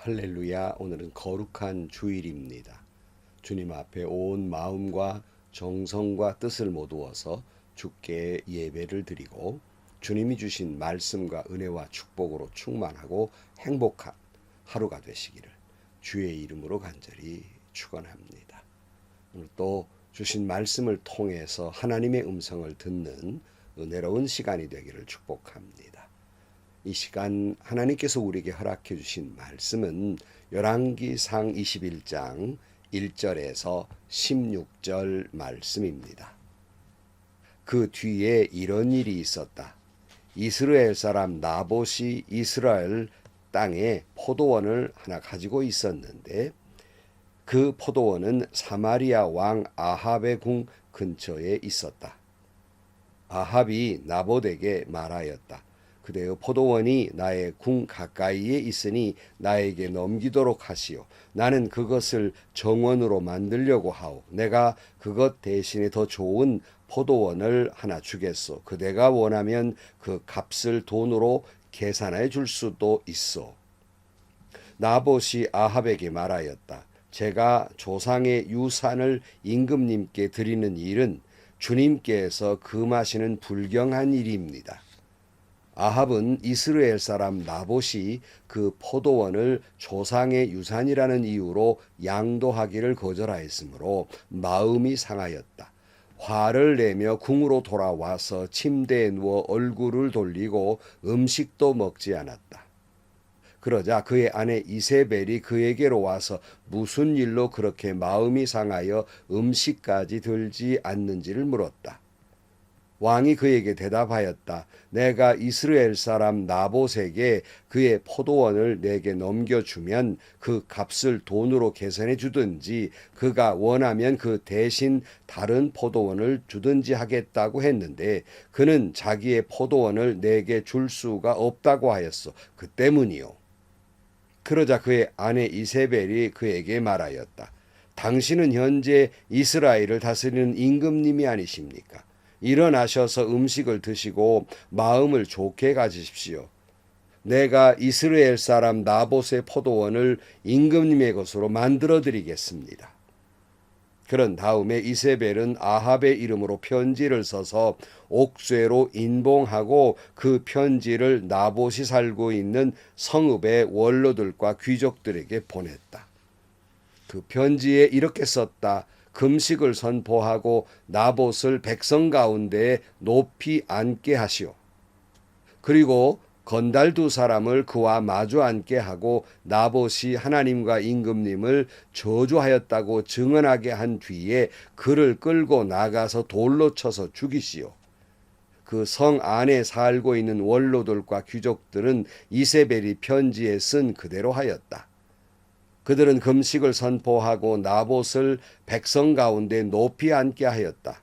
할렐루야. 오늘은 거룩한 주일입니다. 주님 앞에 온 마음과 정성과 뜻을 모두어서 주께 예배를 드리고 주님이 주신 말씀과 은혜와 축복으로 충만하고 행복한 하루가 되시기를 주의 이름으로 간절히 축원합니다. 오늘 또 주신 말씀을 통해서 하나님의 음성을 듣는 은혜로운 시간이 되기를 축복합니다. 이 시간 하나님께서 우리에게 허락해 주신 말씀은 열왕기상 21장 1절에서 16절 말씀입니다. 그 뒤에 이런 일이 있었다. 이스라엘 사람 나봇이 이스라엘 땅에 포도원을 하나 가지고 있었는데 그 포도원은 사마리아 왕 아합의 궁 근처에 있었다. 아합이 나봇에게 말하였다. 그대여 포도원이 나의 궁 가까이에 있으니 나에게 넘기도록 하시오. 나는 그것을 정원으로 만들려고 하오. 내가 그것 대신에 더 좋은 포도원을 하나 주겠소. 그대가 원하면 그 값을 돈으로 계산해 줄 수도 있소. 나봇이 아합에게 말하였다. 제가 조상의 유산을 임금님께 드리는 일은 주님께서 금하시는 불경한 일입니다. 아합은 이스라엘 사람 나봇이 그 포도원을 조상의 유산이라는 이유로 양도하기를 거절하였으므로 마음이 상하였다. 화를 내며 궁으로 돌아와서 침대에 누워 얼굴을 돌리고 음식도 먹지 않았다. 그러자 그의 아내 이세벨이 그에게로 와서 무슨 일로 그렇게 마음이 상하여 음식까지 들지 않는지를 물었다. 왕이 그에게 대답하였다. 내가 이스라엘 사람 나봇에게 그의 포도원을 내게 넘겨주면 그 값을 돈으로 계산해 주든지 그가 원하면 그 대신 다른 포도원을 주든지 하겠다고 했는데 그는 자기의 포도원을 내게 줄 수가 없다고 하였소. 그 때문이요. 그러자 그의 아내 이세벨이 그에게 말하였다. 당신은 현재 이스라엘을 다스리는 임금님이 아니십니까? 일어나셔서 음식을 드시고 마음을 좋게 가지십시오. 내가 이스라엘 사람 나봇의 포도원을 임금님의 것으로 만들어 드리겠습니다. 그런 다음에 이세벨은 아합의 이름으로 편지를 써서 옥쇄로 인봉하고 그 편지를 나봇이 살고 있는 성읍의 원로들과 귀족들에게 보냈다. 그 편지에 이렇게 썼다. 금식을 선포하고 나봇을 백성 가운데에 높이 앉게 하시오. 그리고 건달 두 사람을 그와 마주 앉게 하고 나봇이 하나님과 임금님을 저주하였다고 증언하게 한 뒤에 그를 끌고 나가서 돌로 쳐서 죽이시오. 그 성 안에 살고 있는 원로들과 귀족들은 이세벨이 편지에 쓴 그대로 하였다. 그들은 금식을 선포하고 나봇을 백성 가운데 높이 앉게 하였다.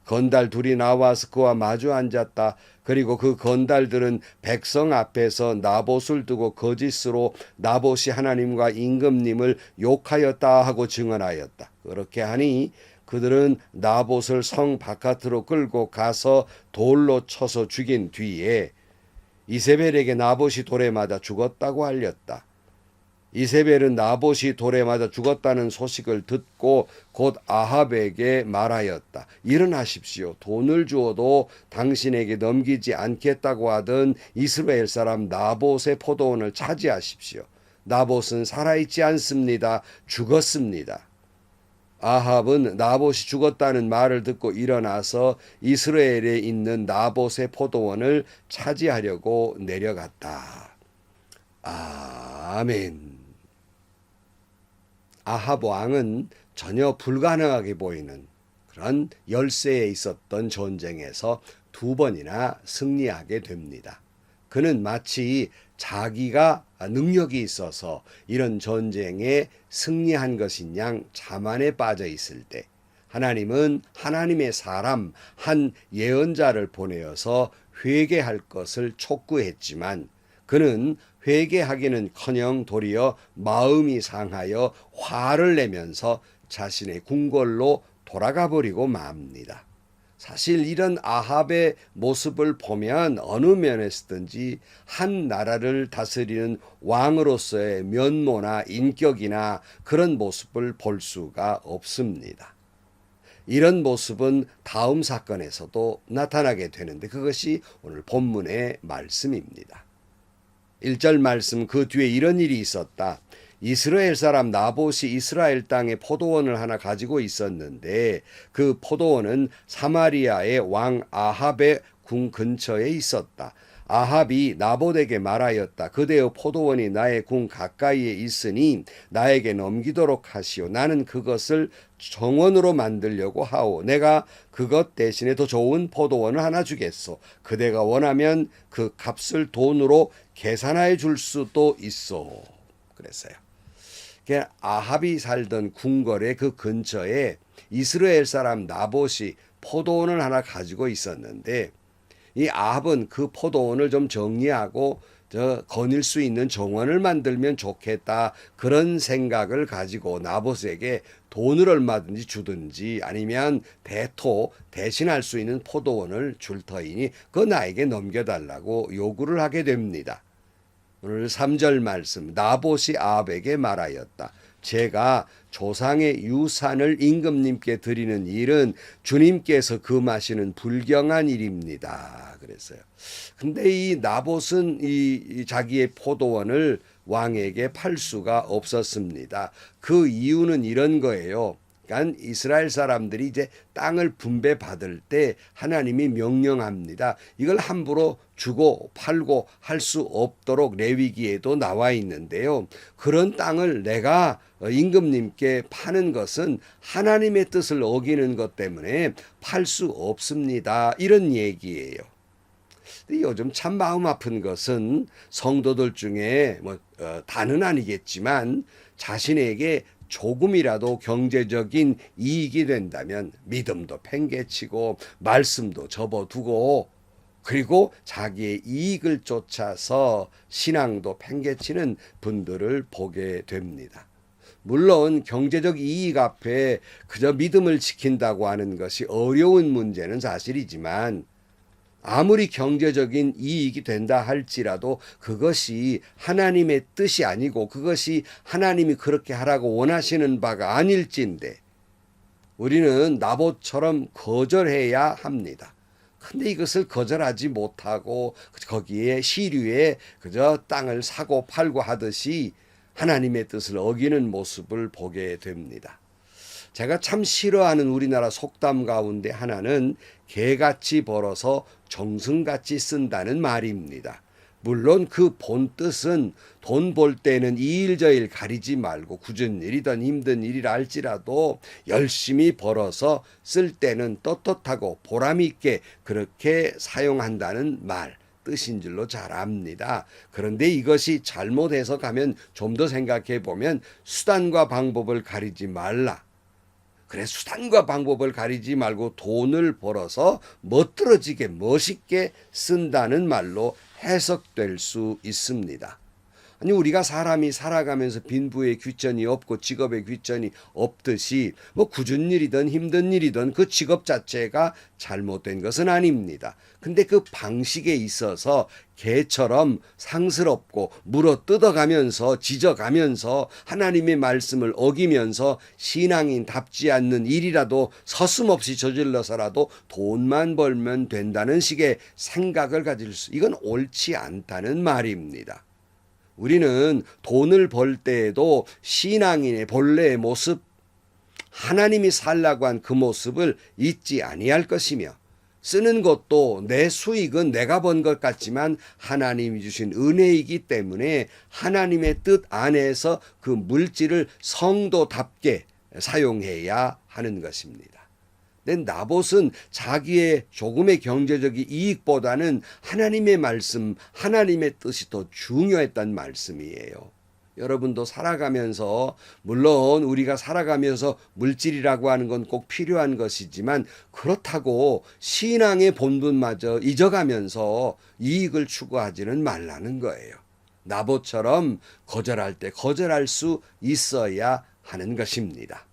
건달 둘이 나와서 그와 마주 앉았다. 그리고 그 건달들은 백성 앞에서 나봇을 두고 거짓으로 나봇이 하나님과 임금님을 욕하였다 하고 증언하였다. 그렇게 하니 그들은 나봇을 성 바깥으로 끌고 가서 돌로 쳐서 죽인 뒤에 이세벨에게 나봇이 돌에 맞아 죽었다고 알렸다. 이세벨은 나봇이 돌에 맞아 죽었다는 소식을 듣고 곧 아합에게 말하였다. 일어나십시오. 돈을 주어도 당신에게 넘기지 않겠다고 하던 이스라엘 사람 나봇의 포도원을 차지하십시오. 나봇은 살아있지 않습니다. 죽었습니다. 아합은 나봇이 죽었다는 말을 듣고 일어나서 이스라엘에 있는 나봇의 포도원을 차지하려고 내려갔다. 아멘. 아합 왕은 전혀 불가능하게 보이는 그런 열세에 있었던 전쟁에서 두 번이나 승리하게 됩니다. 그는 마치 자기가 능력이 있어서 이런 전쟁에 승리한 것인 양 자만에 빠져 있을 때 하나님은 하나님의 사람 한 예언자를 보내어서 회개할 것을 촉구했지만 그는 회개하기는커녕 도리어 마음이 상하여 화를 내면서 자신의 궁궐로 돌아가 버리고 맙니다. 사실 이런 아합의 모습을 보면 어느 면에서든지 한 나라를 다스리는 왕으로서의 면모나 인격이나 그런 모습을 볼 수가 없습니다. 이런 모습은 다음 사건에서도 나타나게 되는데 그것이 오늘 본문의 말씀입니다. 1절 말씀 그 뒤에 이런 일이 있었다. 이스라엘 사람 나봇이 이스라엘 땅에 포도원을 하나 가지고 있었는데 그 포도원은 사마리아의 왕 아합의 궁 근처에 있었다. 아합이 나봇에게 말하였다. 그대의 포도원이 나의 궁 가까이에 있으니 나에게 넘기도록 하시오. 나는 그것을 정원으로 만들려고 하오. 내가 그것 대신에 더 좋은 포도원을 하나 주겠소. 그대가 원하면 그 값을 돈으로 계산해 줄 수도 있어. 그랬어요. 아합이 살던 궁궐의 그 근처에 이스라엘 사람 나봇이 포도원을 하나 가지고 있었는데 이 아합은 그 포도원을 좀 정리하고 거닐 수 있는 정원을 만들면 좋겠다 그런 생각을 가지고 나봇에게 돈을 얼마든지 주든지 아니면 대신할 수 있는 포도원을 줄 터이니 그거 나에게 넘겨달라고 요구를 하게 됩니다. 오늘 3절 말씀 나봇이 아합에게 말하였다. 제가 조상의 유산을 임금님께 드리는 일은 주님께서 금하시는 불경한 일입니다. 그랬어요. 근데 이 나봇은 이 자기의 포도원을 왕에게 팔 수가 없었습니다. 그 이유는 이런 거예요. 그러니까 이스라엘 사람들이 이제 땅을 분배받을 때 하나님이 명령합니다. 이걸 함부로 주고 팔고 할 수 없도록 레위기에도 나와 있는데요. 그런 땅을 내가 임금님께 파는 것은 하나님의 뜻을 어기는 것 때문에 팔 수 없습니다. 이런 얘기예요. 요즘 참 마음 아픈 것은 성도들 중에 다는 아니겠지만 자신에게 조금이라도 경제적인 이익이 된다면 믿음도 팽개치고 말씀도 접어두고 그리고 자기의 이익을 쫓아서 신앙도 팽개치는 분들을 보게 됩니다. 물론 경제적 이익 앞에 그저 믿음을 지킨다고 하는 것이 어려운 문제는 사실이지만 아무리 경제적인 이익이 된다 할지라도 그것이 하나님의 뜻이 아니고 그것이 하나님이 그렇게 하라고 원하시는 바가 아닐진데 우리는 나봇처럼 거절해야 합니다. 근데 이것을 거절하지 못하고 거기에 시류에 그저 땅을 사고 팔고 하듯이 하나님의 뜻을 어기는 모습을 보게 됩니다. 제가 참 싫어하는 우리나라 속담 가운데 하나는 개같이 벌어서 정승같이 쓴다는 말입니다. 물론 그 본뜻은 돈 벌 때는 이 일 저 일 가리지 말고 굳은 일이든 힘든 일이라 할지라도 열심히 벌어서 쓸 때는 떳떳하고 보람 있게 그렇게 사용한다는 말 뜻인 줄로 잘 압니다. 그런데 이것이 잘못해서 가면 좀 더 생각해 보면 수단과 방법을 가리지 말라. 그래 수단과 방법을 가리지 말고 돈을 벌어서 멋들어지게 멋있게 쓴다는 말로 해석될 수 있습니다. 아니 우리가 사람이 살아가면서 빈부의 귀천이 없고 직업의 귀천이 없듯이 굳은 일이든 힘든 일이든 그 직업 자체가 잘못된 것은 아닙니다. 근데 그 방식에 있어서 개처럼 상스럽고 물어 뜯어가면서 지져가면서 하나님의 말씀을 어기면서 신앙인답지 않는 일이라도 서슴없이 저질러서라도 돈만 벌면 된다는 식의 생각을 가질 수 이건 옳지 않다는 말입니다. 우리는 돈을 벌 때에도 신앙인의 본래의 모습 하나님이 살라고 한 그 모습을 잊지 아니할 것이며 쓰는 것도 내 수익은 내가 번 것 같지만 하나님이 주신 은혜이기 때문에 하나님의 뜻 안에서 그 물질을 성도답게 사용해야 하는 것입니다. 근데 나봇은 자기의 조금의 경제적인 이익보다는 하나님의 말씀, 하나님의 뜻이 더 중요했단 말씀이에요. 여러분도 살아가면서 물론 우리가 살아가면서 물질이라고 하는 건 꼭 필요한 것이지만 그렇다고 신앙의 본분마저 잊어가면서 이익을 추구하지는 말라는 거예요. 나봇처럼 거절할 때 거절할 수 있어야 하는 것입니다.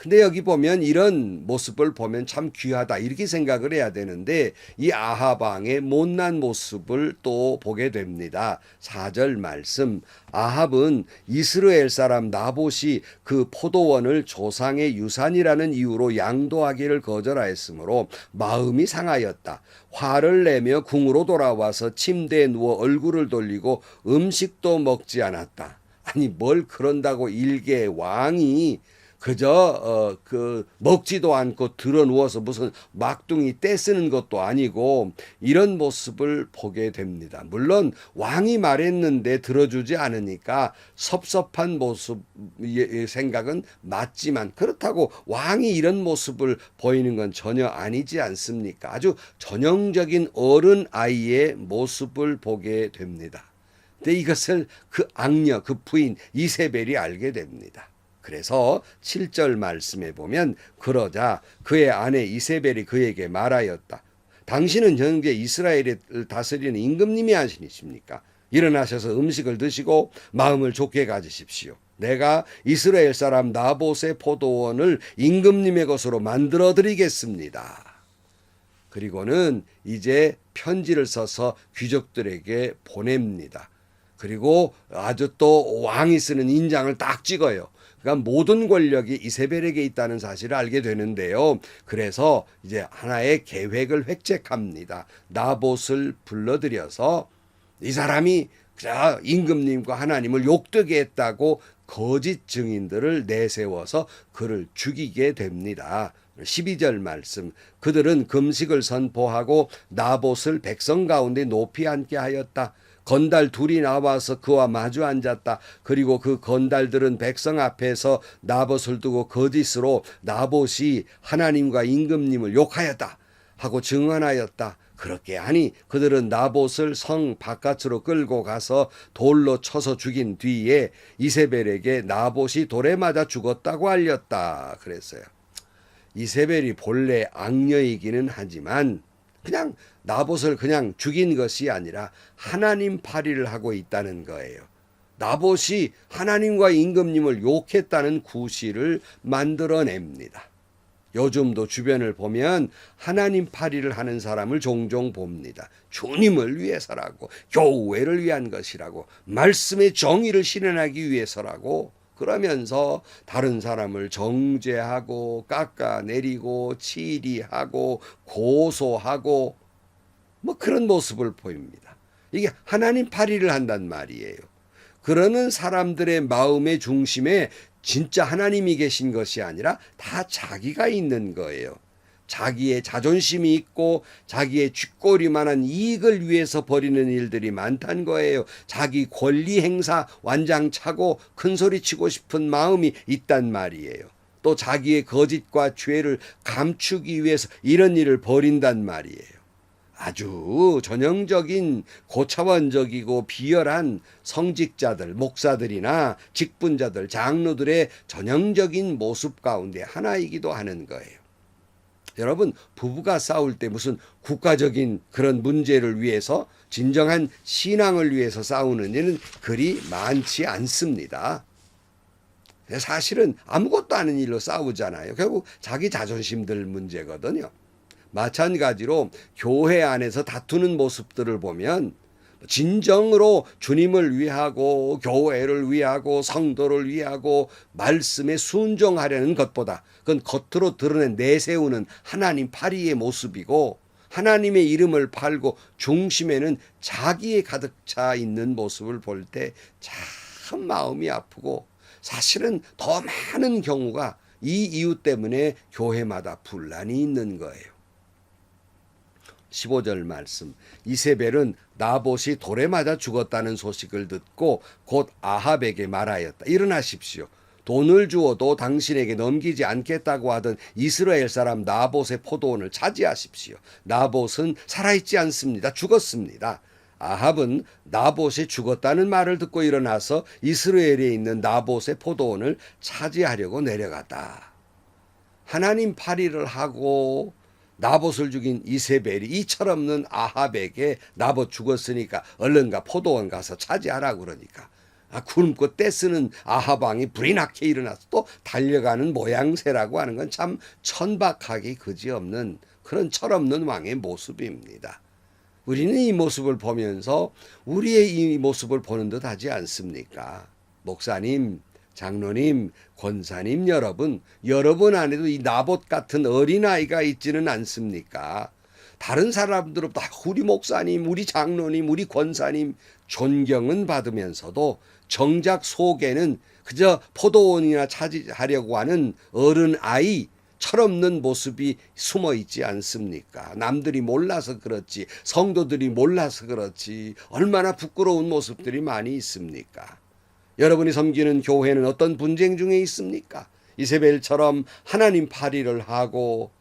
근데 여기 보면 이런 모습을 보면 참 귀하다 이렇게 생각을 해야 되는데 이 아합 왕의 못난 모습을 또 보게 됩니다. 4절 말씀. 아합은 이스라엘 사람 나봇이 그 포도원을 조상의 유산이라는 이유로 양도하기를 거절하였으므로 마음이 상하였다. 화를 내며 궁으로 돌아와서 침대에 누워 얼굴을 돌리고 음식도 먹지 않았다. 아니 뭘 그런다고 일개 왕이 그저 먹지도 않고 들어 누워서 무슨 막둥이 떼쓰는 것도 아니고 이런 모습을 보게 됩니다. 물론 왕이 말했는데 들어주지 않으니까 섭섭한 모습 생각은 맞지만 그렇다고 왕이 이런 모습을 보이는 건 전혀 아니지 않습니까? 아주 전형적인 어른 아이의 모습을 보게 됩니다. 근데 이것을 그 악녀, 그 부인 이세벨이 알게 됩니다. 그래서 7절 말씀에 보면 그러자 그의 아내 이세벨이 그에게 말하였다. 당신은 현재 이스라엘을 다스리는 임금님이 아니십니까? 일어나셔서 음식을 드시고 마음을 좋게 가지십시오. 내가 이스라엘 사람 나봇의 포도원을 임금님의 것으로 만들어 드리겠습니다. 그리고는 이제 편지를 써서 귀족들에게 보냅니다. 그리고 아주 또 왕이 쓰는 인장을 딱 찍어요. 그러니까 모든 권력이 이세벨에게 있다는 사실을 알게 되는데요. 그래서 이제 하나의 계획을 획책합니다. 나봇을 불러들여서 이 사람이 임금님과 하나님을 욕되게 했다고 거짓 증인들을 내세워서 그를 죽이게 됩니다. 12절 말씀. 그들은 금식을 선포하고 나봇을 백성 가운데 높이 앉게 하였다. 건달 둘이 나와서 그와 마주 앉았다. 그리고 그 건달들은 백성 앞에서 나봇을 두고 거짓으로 나봇이 하나님과 임금님을 욕하였다 하고 증언하였다. 그렇게 하니 그들은 나봇을 성 바깥으로 끌고 가서 돌로 쳐서 죽인 뒤에 이세벨에게 나봇이 돌에 맞아 죽었다고 알렸다 그랬어요. 이세벨이 본래 악녀이기는 하지만 그냥 나봇을 그냥 죽인 것이 아니라 하나님 파리를 하고 있다는 거예요. 나봇이 하나님과 임금님을 욕했다는 구실을 만들어냅니다. 요즘도 주변을 보면 하나님 파리를 하는 사람을 종종 봅니다. 주님을 위해서라고, 교회를 위한 것이라고, 말씀의 정의를 실현하기 위해서라고 그러면서 다른 사람을 정죄하고 깎아내리고 치리하고 고소하고 뭐 그런 모습을 보입니다. 이게 하나님 파리를 한단 말이에요. 그러는 사람들의 마음의 중심에 진짜 하나님이 계신 것이 아니라 다 자기가 있는 거예요. 자기의 자존심이 있고 자기의 쥐꼬리만한 이익을 위해서 벌이는 일들이 많다는 거예요. 자기 권리 행사 완장차고 큰소리치고 싶은 마음이 있단 말이에요. 또 자기의 거짓과 죄를 감추기 위해서 이런 일을 벌인단 말이에요. 아주 전형적인 고차원적이고 비열한 성직자들, 목사들이나 직분자들, 장로들의 전형적인 모습 가운데 하나이기도 하는 거예요. 여러분, 부부가 싸울 때 무슨 국가적인 그런 문제를 위해서 진정한 신앙을 위해서 싸우는 일은 그리 많지 않습니다. 사실은 아무것도 아닌 일로 싸우잖아요. 결국 자기 자존심들 문제거든요. 마찬가지로 교회 안에서 다투는 모습들을 보면 진정으로 주님을 위하고 교회를 위하고 성도를 위하고 말씀에 순종하려는 것보다 그건 겉으로 드러내 내세우는 하나님 파리의 모습이고 하나님의 이름을 팔고 중심에는 자기에 가득 차 있는 모습을 볼 때 참 마음이 아프고 사실은 더 많은 경우가 이 이유 때문에 교회마다 분란이 있는 거예요. 15절 말씀. 이세벨은 나봇이 돌에 맞아 죽었다는 소식을 듣고 곧 아합에게 말하였다. 일어나십시오. 돈을 주어도 당신에게 넘기지 않겠다고 하던 이스라엘 사람 나봇의 포도원을 차지하십시오. 나봇은 살아있지 않습니다. 죽었습니다. 아합은 나봇이 죽었다는 말을 듣고 일어나서 이스라엘에 있는 나봇의 포도원을 차지하려고 내려갔다. 하나님 파리를 하고 나봇을 죽인 이세벨이 이 철없는 아합에게 나봇 죽었으니까 얼른 가 포도원 가서 차지하라 그러니까 굶고 떼쓰는 아합 왕이 불이 나게 일어나서 또 달려가는 모양새라고 하는 건 참 천박하기 그지없는 그런 철없는 왕의 모습입니다. 우리는 이 모습을 보면서 우리의 이 모습을 보는 듯 하지 않습니까? 목사님, 장로님, 권사님 여러분 안에도 이 나봇 같은 어린아이가 있지는 않습니까? 다른 사람들로부터 우리 목사님, 우리 장로님, 우리 권사님 존경은 받으면서도 정작 속에는 그저 포도원이나 차지하려고 하는 어른아이 철없는 모습이 숨어 있지 않습니까? 남들이 몰라서 그렇지, 성도들이 몰라서 그렇지, 얼마나 부끄러운 모습들이 많이 있습니까? 여러분이 섬기는 교회는 어떤 분쟁 중에 있습니까? 이세벨처럼 하나님 파리를 하고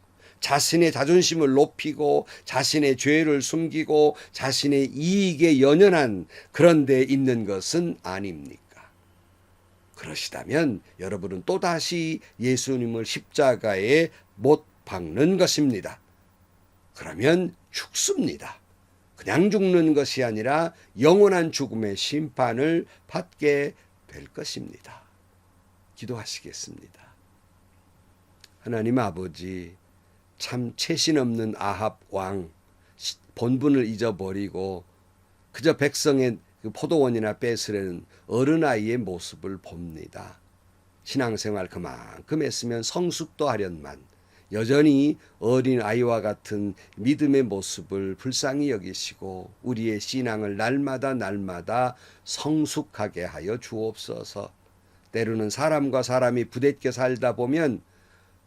자신의 자존심을 높이고 자신의 죄를 숨기고 자신의 이익에 연연한 그런 데 있는 것은 아닙니까? 그러시다면 여러분은 또다시 예수님을 십자가에 못 박는 것입니다. 그러면 죽습니다. 그냥 죽는 것이 아니라 영원한 죽음의 심판을 받게 될 것입니다. 기도하시겠습니다. 하나님 아버지, 참 채신 없는 아합 왕 본분을 잊어버리고 그저 백성의 그 포도원이나 뺏으려는 어른아이의 모습을 봅니다. 신앙생활 그만큼 했으면 성숙도 하련만 여전히 어린아이와 같은 믿음의 모습을 불쌍히 여기시고 우리의 신앙을 날마다 성숙하게 하여 주옵소서. 때로는 사람과 사람이 부대껴 살다 보면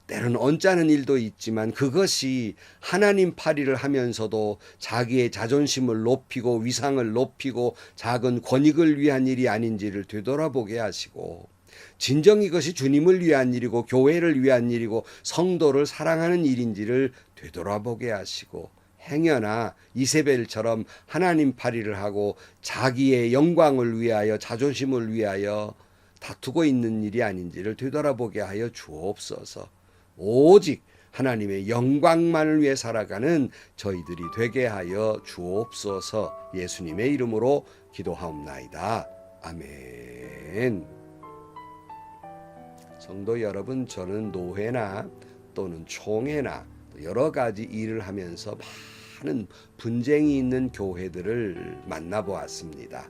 때로는 언짢은 일도 있지만 그것이 하나님 파리를 하면서도 자기의 자존심을 높이고 위상을 높이고 작은 권익을 위한 일이 아닌지를 되돌아보게 하시고 진정 이것이 주님을 위한 일이고 교회를 위한 일이고 성도를 사랑하는 일인지를 되돌아보게 하시고 행여나 이세벨처럼 하나님 파리를 하고 자기의 영광을 위하여 자존심을 위하여 다투고 있는 일이 아닌지를 되돌아보게 하여 주옵소서. 오직 하나님의 영광만을 위해 살아가는 저희들이 되게 하여 주옵소서. 예수님의 이름으로 기도하옵나이다. 아멘. 성도 여러분, 저는 노회나 또는 총회나 여러 가지 일을 하면서 많은 분쟁이 있는 교회들을 만나보았습니다.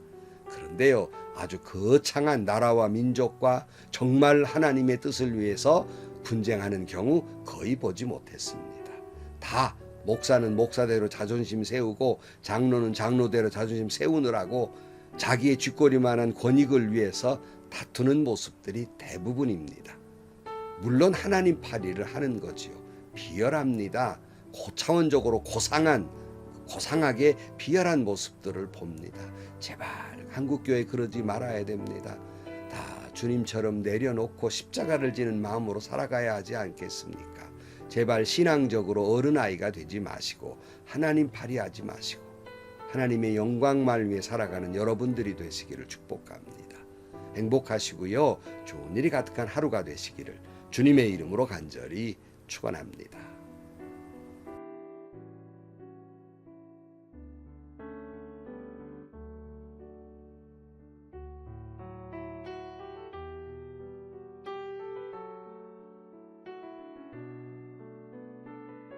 그런데요, 아주 거창한 나라와 민족과 정말 하나님의 뜻을 위해서 분쟁하는 경우 거의 보지 못했습니다. 다 목사는 목사대로 자존심 세우고 장로는 장로대로 자존심 세우느라고 자기의 쥐꼬리만한 권익을 위해서 다투는 모습들이 대부분입니다. 물론 하나님 파리를 하는 거지요. 비열합니다. 고차원적으로 고상하게 비열한 모습들을 봅니다. 제발 한국교회 그러지 말아야 됩니다. 다 주님처럼 내려놓고 십자가를 지는 마음으로 살아가야 하지 않겠습니까? 제발 신앙적으로 어른아이가 되지 마시고 하나님 파리하지 마시고 하나님의 영광만을 위해 살아가는 여러분들이 되시기를 축복합니다. 행복하시고요. 좋은 일이 가득한 하루가 되시기를 주님의 이름으로 간절히 축원합니다.